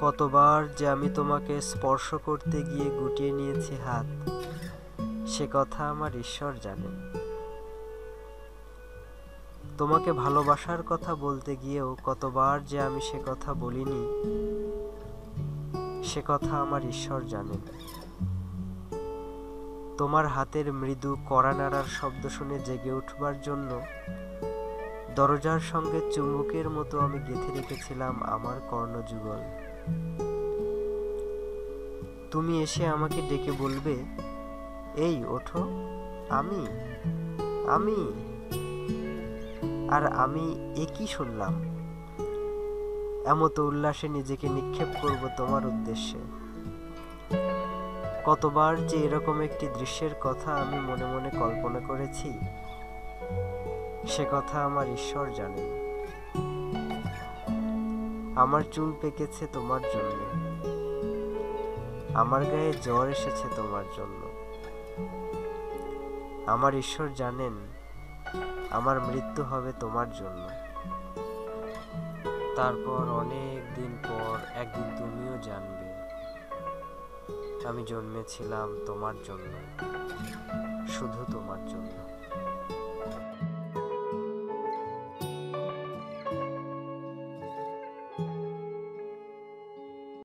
কতবার যে আমি তোমাকে স্পর্শ করতে গিয়ে গুটিয়ে নিয়েছি হাত, সে কথা আমার ঈশ্বর জানেন। তোমাকে ভালোবাসার কথা বলতে গিয়েও কতবার যে আমি সে কথা বলিনি, সে কথা আমার ঈশ্বর জানেন। তোমার হাতের মৃদু কড়া নাড়ার শব্দ শুনে জেগে উঠবার জন্য দরজার সঙ্গে চুম্বকের মতো আমি গেঁথে রেখেছিলাম আমার কর্ণযুগল। তুমি এসে আমাকে ডেকে বলবে, এই ওঠো, আমি আমি আর আমি একই শুনলাম। এমতো উল্লাসে নিজেকে নিক্ষেপ করব তোমার উদ্দেশ্যে। কতবার যে এরকম একটি দৃশ্যের কথা আমি মনে মনে কল্পনা করেছি, সে কথা আমার ঈশ্বর জানেন। আমার চুল পেকেছে তোমার জন্য, আমার গায়ে জ্বর এসেছে তোমার জন্য। আমার ঈশ্বর জানেন আমার মৃত্যু হবে তোমার জন্য। তারপর অনেক দিন পর একদিন তুমিও জানবে আমি জন্মেছিলাম তোমার জন্য।